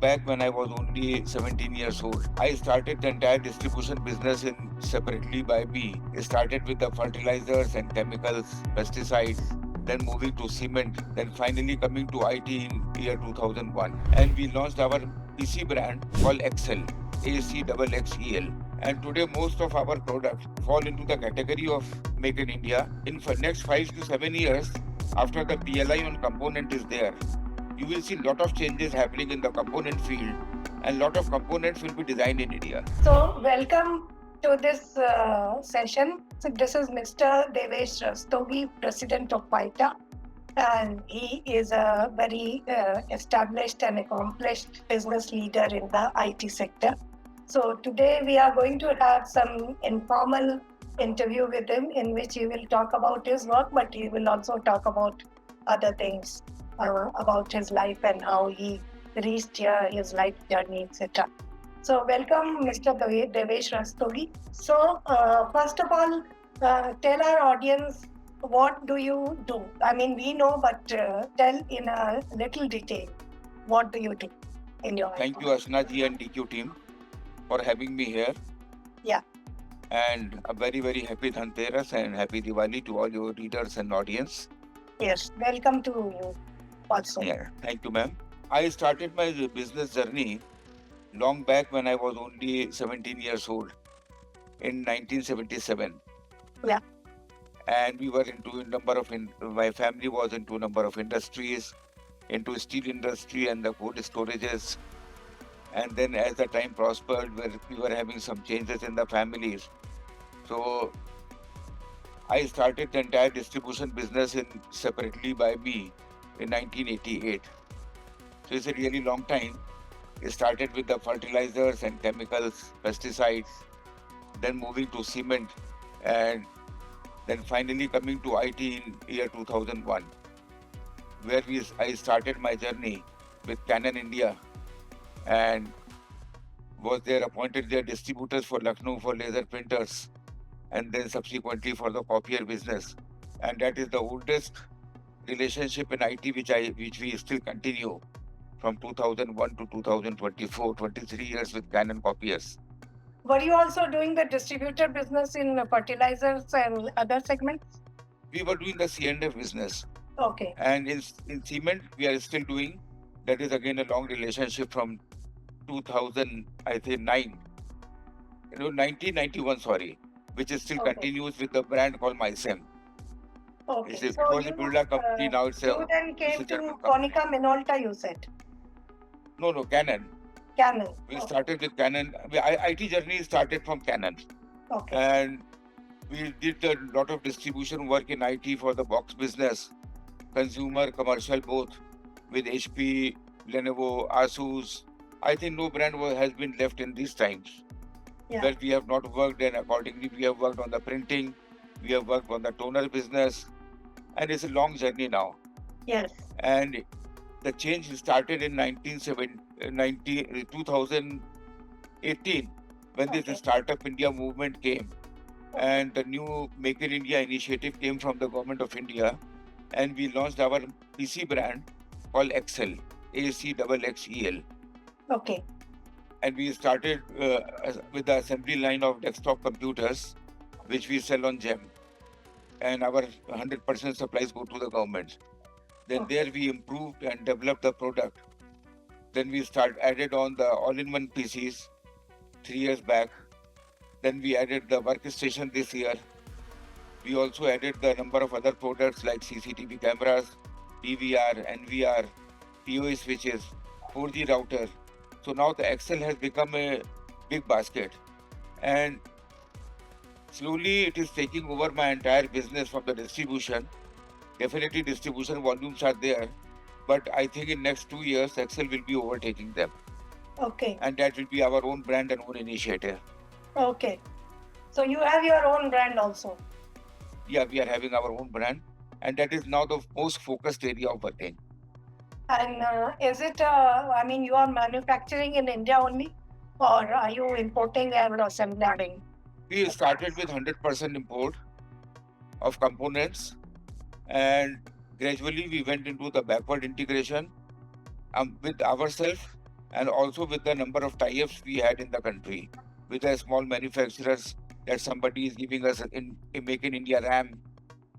back when I was only 17 years old. I started the entire distribution business in separately by me. It started with the fertilizers and chemicals, pesticides, then moving to cement, then finally coming to IT in year 2001. And we launched our PC brand called Excel, ACXXEL. And today most of our products fall into the category of Make in India. In the next 5 to 7 years, after the PLI on component is there, you will see a lot of changes happening in the component field, and lot of components will be designed in India. So, welcome to this session. So, this is Mr. Devesh Rastogi, President of FITA, and he is a very established and accomplished business leader in the IT sector. So, today we are going to have some informal interview with him in which he will talk about his work, but he will also talk about other things about his life and how he reached here, his life journey, etc. So, welcome, Mr. Devesh Rastogi. So, first of all, tell our audience, what do you do? I mean, we know, but tell in a little detail, what do you do in your life? Thank you, Ashna ji and DQ team, for having me here. Yeah. And a very, very happy Dhanteras and happy Diwali to all your readers and audience. Yes, welcome to you also. Yeah, thank you, ma'am. I started my business journey long back when I was only 17 years old in 1977. Yeah. And we were into a number of, my family was into a number of industries, into steel industry and the cold storages. And then as the time prospered, we were having some changes in the families. So I started the entire distribution business in separately by me in 1988. So it's a really long time. It started with the fertilizers and chemicals, pesticides, then moving to cement, and then finally coming to IT in year 2001, where I started my journey with Canon India and was there appointed their distributors for Lucknow for laser printers and then subsequently for the copier business. And that is the oldest relationship in IT which we still continue from 2001 to 2024, 23 years with Canon copiers. Were you also doing the distributor business in fertilizers and other segments? We were doing the C&F business. Okay. And in cement, we are still doing. That is again a long relationship from 2000, I think 1991, sorry, which is still continues with the brand called MySem. Okay. It was a Birla company, now it's a... You then came to Konica Minolta, you said? No, Canon. Canon. We started with Canon. IT journey started from Canon. Okay. And we did a lot of distribution work in IT for the box business, consumer, commercial, both, with HP, Lenovo, Asus. I think no brand has been left in these times. Yeah. Where we have not worked, and accordingly we have worked on the printing, we have worked on the toner business, and it's a long journey now. Yes. And the change started in 2018 when this Startup India movement came, and the new Make in India initiative came from the government of India, and we launched our PC brand called Excel, ACXXEL. Okay. And we started with the assembly line of desktop computers, which we sell on GEM. And our 100% supplies go to the government. Then there we improved and developed the product. Then we added on the all-in-one PCs 3 years back. Then we added the workstation this year. We also added the number of other products like CCTV cameras, DVR, NVR, PoE switches, 4G router. So now the Excel has become a big basket, and slowly it is taking over my entire business from the distribution. Definitely distribution volumes are there, but I think in next 2 years, Excel will be overtaking them. Okay. And that will be our own brand and own initiative. Okay. So you have your own brand also? Yeah, we are having our own brand, and that is now the most focused area of working. And is it, I mean, you are manufacturing in India only, or are you importing and assembling? We started with 100% import of components, and gradually we went into the backward integration with ourselves and also with the number of tie-ups we had in the country with the small manufacturers, that somebody is giving us in Make in India RAM,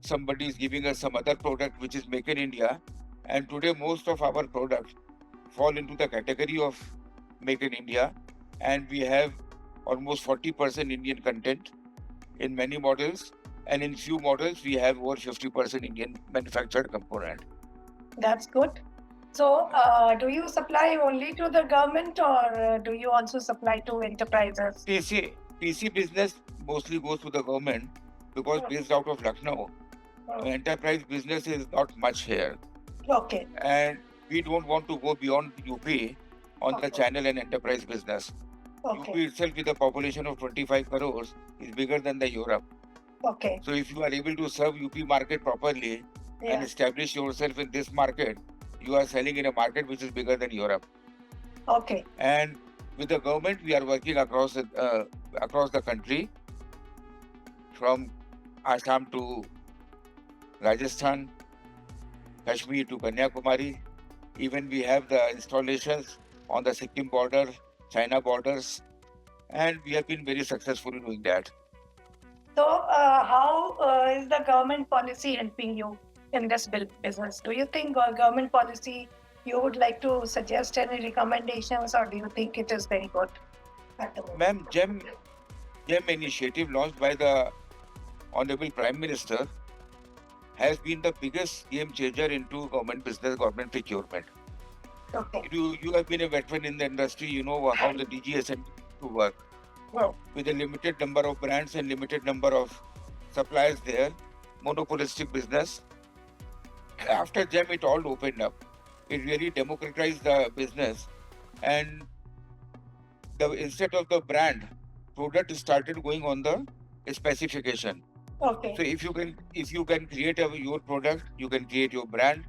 somebody is giving us some other product which is Make in India, and today most of our products fall into the category of Make in India, and we have almost 40% Indian content in many models, and in few models we have over 50% Indian manufactured component. That's good. So, do you supply only to the government, or do you also supply to enterprises? PC business mostly goes to the government because based out of Lucknow, enterprise business is not much here. Okay. And we don't want to go beyond UP on the channel and enterprise business. Okay. UP itself with a population of 25 crores is bigger than the Europe. Okay. So if you are able to serve UP market properly and establish yourself in this market, you are selling in a market which is bigger than Europe. Okay. And with the government, we are working across the country, from Assam to Rajasthan, Kashmir to Kanyakumari. Even we have the installations on the Sikkim border, China borders, and we have been very successful in doing that. So, how is the government policy helping you in this business? Do you think government policy, you would like to suggest any recommendations, or do you think it is very good at the moment? Ma'am, GEM initiative launched by the Honorable Prime Minister has been the biggest game changer into government business, government procurement. Okay. You have been a veteran in the industry, you know how the DGSN to work. Well, with a limited number of brands and limited number of suppliers there, monopolistic business. After GEM, it all opened up. It really democratized the business, and instead of the brand, product started going on the specification. okay. So if you can create your product, you can create your brand,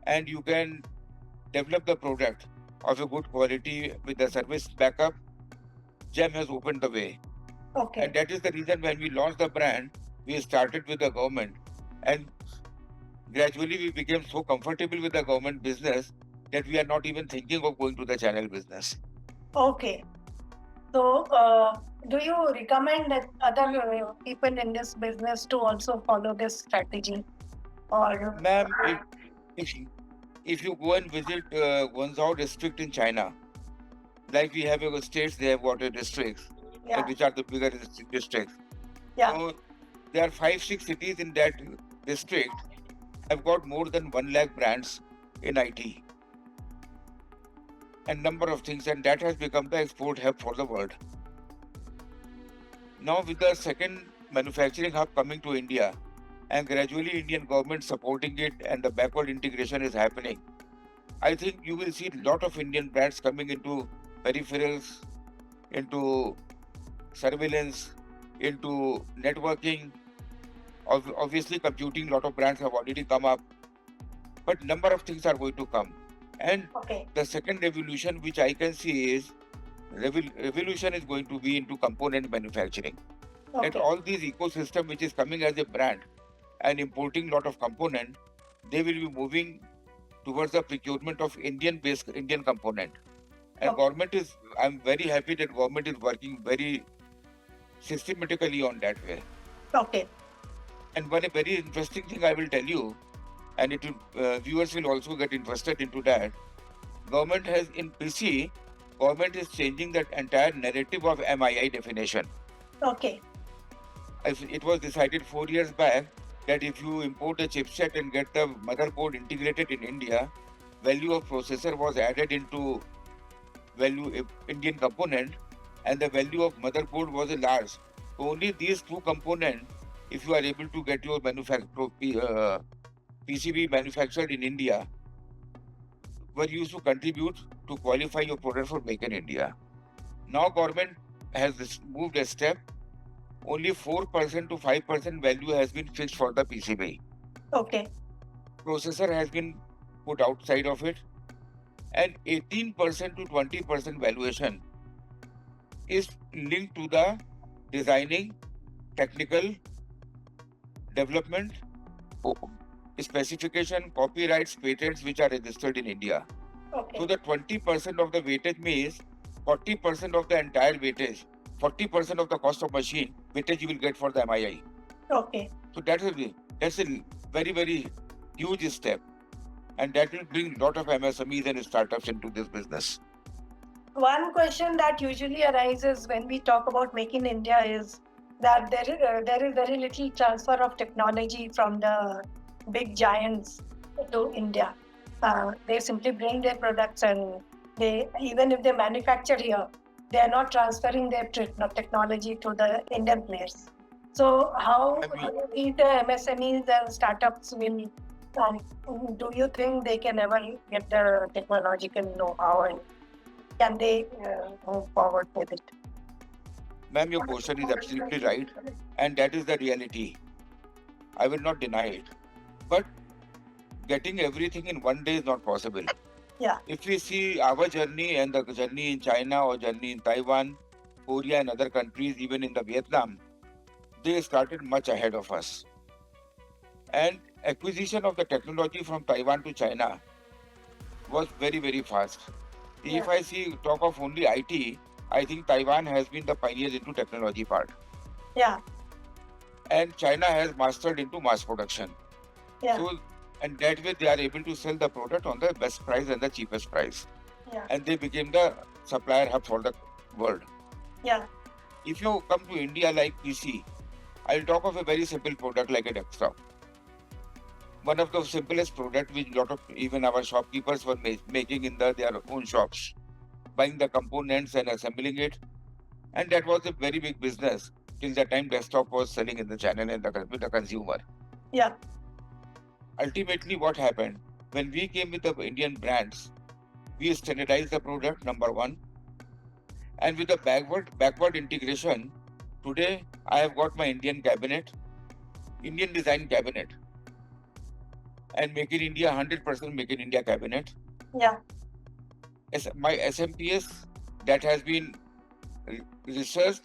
and you can develop the product of a good quality with the service backup. GEM has opened the way. Okay. And that is the reason when we launched the brand, we started with the government. And gradually we became so comfortable with the government business that we are not even thinking of going to the channel business. Okay. So, do you recommend that other people in this business to also follow this strategy? Or, Ma'am, if you go and visit Guangzhou district in China, like we have our states, they have water districts, which are the bigger districts. Yeah. So there are 5-6 cities in that district have got more than 1 lakh brands in IT and number of things, and that has become the export hub for the world. Now with the second manufacturing hub coming to India and gradually Indian government supporting it and the backward integration is happening, I think you will see a lot of Indian brands coming into peripherals, into surveillance, into networking. Obviously computing, lot of brands have already come up, but number of things are going to come. And the second revolution which I can see is revolution is going to be into component manufacturing. And all these ecosystem which is coming as a brand and importing lot of component, they will be moving towards the procurement of Indian component. And government is, I'm very happy that government is working very systematically on that way. Okay. And one very interesting thing I will tell you, and it will, viewers will also get interested into that. Government has in PC, government is changing that entire narrative of MII definition. Okay. It was decided 4 years back that if you import a chipset and get the motherboard integrated in India, value of processor was added into value Indian component, and the value of motherboard was a large. So only these two components, if you are able to get your PCB manufactured in India, were used to contribute to qualify your product for Make in India. Now government has moved a step. Only 4% to 5% value has been fixed for the PCB. Okay. Processor has been put outside of it, and 18% to 20% valuation is linked to the designing, technical development, specification, copyrights, patents which are registered in India. Okay. So the 20% of the weightage means 40% of the entire weightage, 40% of the cost of machine weightage you will get for the MII. Okay. So that's a very, very huge step. And that will bring a lot of MSMEs and startups into this business. One question that usually arises when we talk about Make in India is that there is very little transfer of technology from the big giants to India. They simply bring their products, and they, even if they manufacture here, they are not transferring their technology to the Indian players. So how the MSMEs and startups will, do you think they can ever get the technological know-how, and can they move forward with it? Ma'am, your question is absolutely right. And that is the reality. I will not deny it. But getting everything in one day is not possible. Yeah. If we see our journey and the journey in China or journey in Taiwan, Korea and other countries, even in the Vietnam, they started much ahead of us. And acquisition of the technology from Taiwan to China was very, very fast. Yeah. If I talk of only IT, I think Taiwan has been the pioneers into technology part. Yeah. And China has mastered into mass production. Yeah. So, and that way they are able to sell the product on the best price and the cheapest price. Yeah. And they became the supplier hub for the world. Yeah. If you come to India like PC, I'll talk of a very simple product like a desktop. One of the simplest product which lot of even our shopkeepers were making in their own shops, buying the components and assembling it. And that was a very big business till the time desktop was selling in the channel and with the consumer. Yeah. Ultimately, what happened? When we came with the Indian brands, we standardized the product, number one. And with the backward integration, today I have got my Indian cabinet, Indian design cabinet, and Make in India, 100% Make in India cabinet. Yeah. My SMPS that has been researched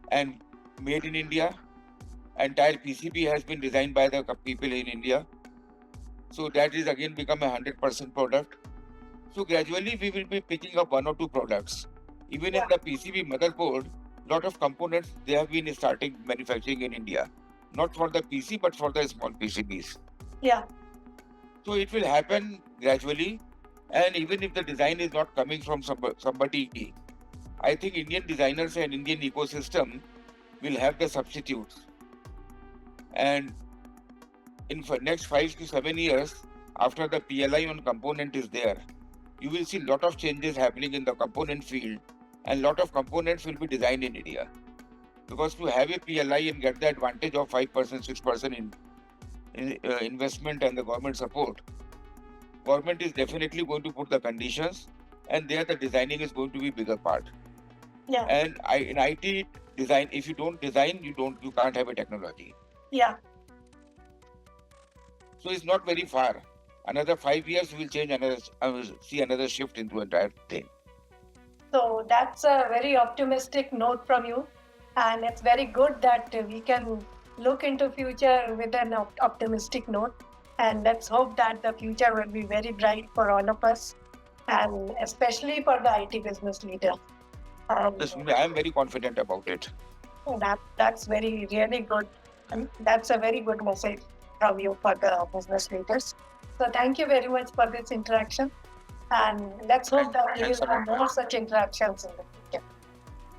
and made in India. Entire PCB has been designed by the people in India. So that is again become a 100% product. So gradually we will be picking up one or two products. Even in the PCB motherboard, lot of components they have been starting manufacturing in India. Not for the PC but for the small PCBs. Yeah. So it will happen gradually. And even if the design is not coming from somebody, I think Indian designers and Indian ecosystem will have the substitutes. And in next 5 to 7 years, after the PLI on component is there, you will see lot of changes happening in the component field, and lot of components will be designed in India. Because to have a PLI and get the advantage of 5%, 6% in investment and the government support, government is definitely going to put the conditions, and there the designing is going to be bigger part. Yeah. And in IT design, if you don't design, you can't have a technology. Yeah. So it's not very far. Another 5 years will change see another shift into entire thing. So that's a very optimistic note from you, and it's very good that we can look into future with an optimistic note. And let's hope that the future will be very bright for all of us, and especially for the IT business leaders. I am very confident about it. That's very really good. And that's a very good message from you for the business leaders. So thank you very much for this interaction, and let's hope that we will have more such interactions in the future.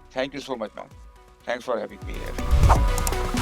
Thank you so much, ma'am. Thanks for having me here.